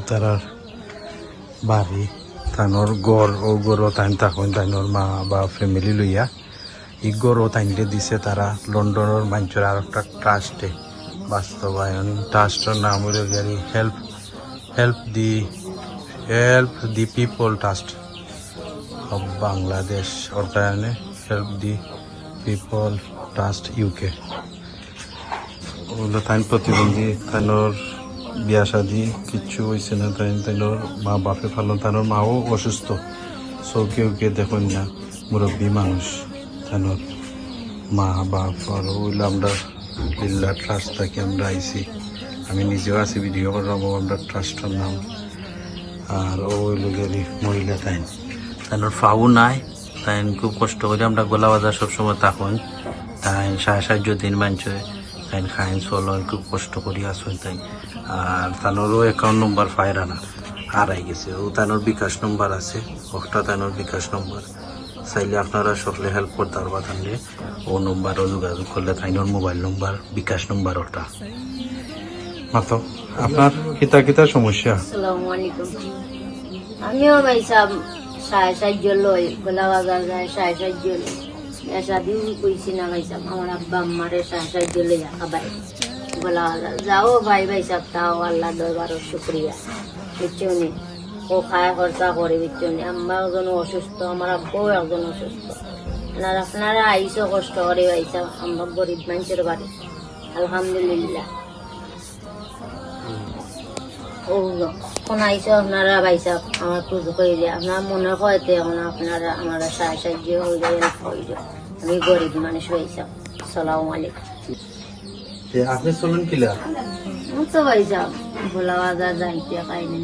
তারার বাড়ি তানোর গড় ও গড় তাইন তখন তাইনোর মা বা ফ্যামিলি লইয়া ই গড়ও তাইনকে দিছে তারা লন্ডনের মানুষের আর একটা ট্রাস্টে বাস্তবায়ন ট্রাস্টের নাম হইল গিয়ে help the people trust of Bangladesh অর্থায়নে help the people trust UK ওগুলো তাইন প্রতিবন্ধী তাইনোর বিয়া শাদি কিচ্ছু হয়েছে না তাইনোর মা বাপে ফালন তাইনোর মাও অসুস্থ সো কেউ দেখুন না মুরব্বী মানুষ তাইনোর মা বাপ আর ওইলো আমরা লিল্লা ট্রাস্ট থেকে আমরা আইছি আমি নিজেও আছি ভিডিও করবো আমরা ট্রাস্টের নাম আর ওইলো গেলি মহিলা তাইনোর ফাউ নাই তাইন খুব কষ্ট করে আমরা গোলা বাজার সবসময় তখন তাই 7.5 দিন মানছে তাই খাইন চলন খুব কষ্ট করি আসুন তাই আর তানোরও অ্যাকাউন্ট নম্বর ফায়রা না হারাই গেছে ও তানোর বিকাশ নম্বর আছে ওটা তানোর বিকাশ নম্বর চাইলে আপনারা সকলে হেল্প করতে পারবা তাহলে ও নম্বরও যোগাযোগ করলে তাইনোর মোবাইল নম্বর বিকাশ নম্বর ওটা মাতো আপনার কিতা সমস্যা? আসসালামু আলাইকুম। আমিও ভাই সাহেব 7.5 লই গোলা বাজার যায় 7.5 লই ऐसा भी कोई सी ना भाई साहब हमारा अब्बा हमारे 7.5 ले जाता भाई बोला जाओ भाई सब ताओ अल्लाह दरबारो शुक्रिया बच्चों ने ও খায়া খরচা করে বিচ্ছনে আমরা একজন অসুস্থ আমার আব্বাও একজন অসুস্থ আপনারা আইসো কষ্ট করে ভাইসা আমরা গরিব মানুষের বাড়ি আলহামদুলিল্লাহ ও কোন আইসো আপনারা ভাইসা আমার পুজো করে দিয়ে আপনার মনে হয়তো এখন আপনারা আমার সাহায্য হয়ে যায় আমি গরিব মানুষ ভাইসা আসসালামু আলাইকুম আপনি চলুন কিলা তো ভাইসা ভোলা বাজার যাইতে খাইনি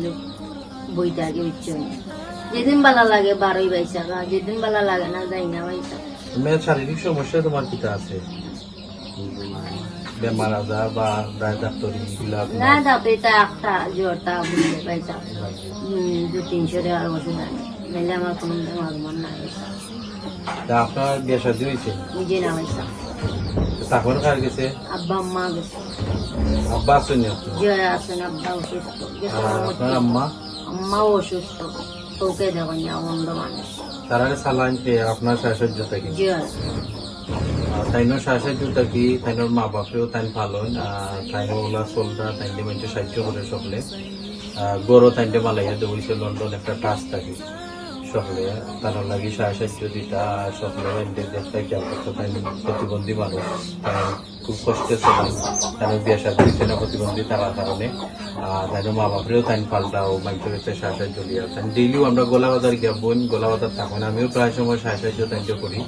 বইটা আগে বিচ্ছনে যেদিন ভালো লাগে 12 ভাইসা যেদিন ভালো লাগে না যাই না ভাইসা মেয়ের শারীরিক সমস্যা তোমার কিটা আছে বেমার আজার বা ডাক্তারি না দাপে তা একটা জ্বরটা বুঝতে পাইছা 200-300 টাকার ওষুধ আনি নাহলে আমার কোনো বেমার না আপনার বিয়ে শাদী হয়েছে নিজে না ভাইসা তখন কার গেছে আব্বা আম্মা গেছে আব্বা আছেন জয় আছেন আব্বা অসুস্থ আপনার আম্মাও অসুস্থ ওকে দেখুন না অন্ধ মানুষ তারা সালান পেয়ে আপনার সাহায্য থেকে জয় তাইনোর সাহায্য থাকি তাইনোর মা বাপেও তাই ভালো তাইনো ওলা চলটা তাইলে মানুষ সাহায্য করে সকলে গরো তাইনটে মালাইয়া দেবইছে লন্ডন একটা ট্রাস্ট থাকি সকলে তার লাগি সাহায্য দিতা সকলে দেখতে খেয়াল করতো তাই প্রতিবন্ধী মানুষ তাই খুব কষ্টে চলে তাই বিয়ে সাথে দিচ্ছে না প্রতিবন্ধী তার কারণে তাই মা বাপরেও তাই পাল্টাও মানুষের সাহায্য লিয়া তাই ডেইলিও আমরা গোলাবাজার গিয়া বোন গোলাবাজার থাকুন আমিও প্রায় সময় সাহায্য তাইকে করি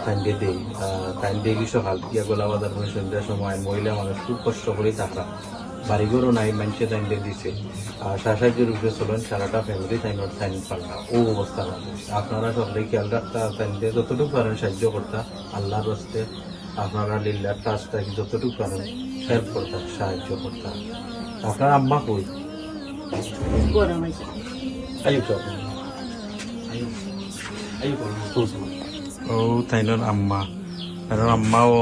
তাইকে দেই তাই ডেইলি সকাল গিয়া গোলাবাজার করে সন্ধ্যার সময় মহিলা মানুষ খুব কষ্ট করেই থাকা বাড়িঘরও নাই মানুষে তাইকে দিছে আর সাহায্যের উপরে চলেন সারাটা ফ্যামিলি তাইনোর তাইন পাল্টা ও অবস্থা মানুষ আপনারা সকলে খেয়াল রাখতা তাইকে যতটুকু পারেন সাহায্য করতা আল্লাহর রাস্তে আপনারা লিল্লার ট্রাস্ট যতটুকু পারেন হেল্প করতা সাহায্য করতা আপনার আম্মা কই ও তাইনোর আম্মা কারণ আম্মাও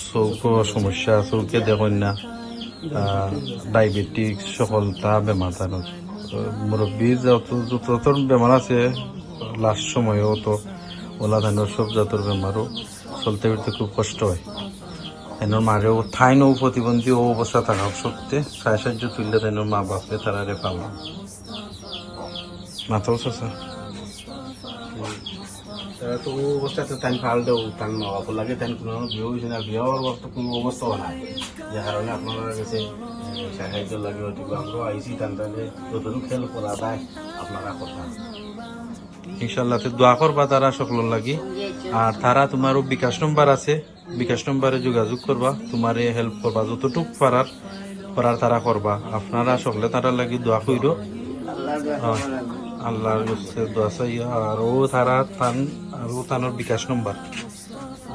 চৌক সমস্যা চৌকে দেখুন না ডায়াবেটিস সকলতা বেমার তানোর মুরব্বী যত বেমার আছে লাস্ট সময়ও তো ওলা ধানের সব জাতের বেমারও চলতে ফিরতে খুব কষ্ট হয় এনোর মারেও থাইনও প্রতিবন্ধী ও অবস্থা থাকা সত্যি সাহায্য তুললে তাইনোর মা বাপে তারা রে পাবো মাথাও চাষা তারা তো অবস্থাতে তাই ভাল দেও তান নবাব লাগে তাই কোনো বিয়ে হয়েছে না বিয়ে হওয়ার বর্ত কোনো অবস্থাও নাই যে কারণে আপনারা কাছে সাহায্য লাগে ওইটুকু আমরাও আইসি তান তাহলে যতটুকু খেল করা যায় আপনারা কথা ইনশাল্লাহ দোয়া করবা তারা সকল লাগি আর তারা তোমারও বিকাশ নম্বর আছে বিকাশ নম্বরে যোগাযোগ করবা তোমারে হেল্প করবা যতটুক করার তারা করবা আপনারা সকলে তারা লাগি দোয়া কইরো আল্লাহর কাছে দোয়া চাই আর ও তারা তানোর বিকাশ নম্বর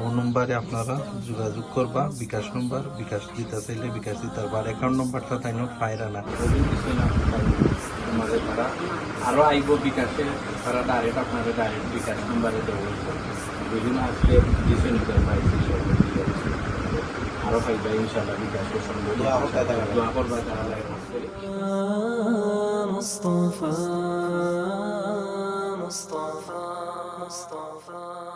ও নম্বরে আপনারা যোগাযোগ করবা বিকাশ নম্বর বিকাশ দিতে চাইলে বিকাশ দিতে পারবা আর অ্যাকাউন্ট নম্বরটা তাইনোর ফায়রা না তোমাদের তারা আরও আইব বিকাশে তারা ডাইরেক্ট আপনারা ডাইরেক্ট বিকাশ নম্বরে দেবো ওই জন্য আজকে দিয়েছেন আরও পাইবা ইনশাআল্লাহ বিকাশ করছেন দোয়া করবা তারা লাগে مصطفى مصطفى مصطفى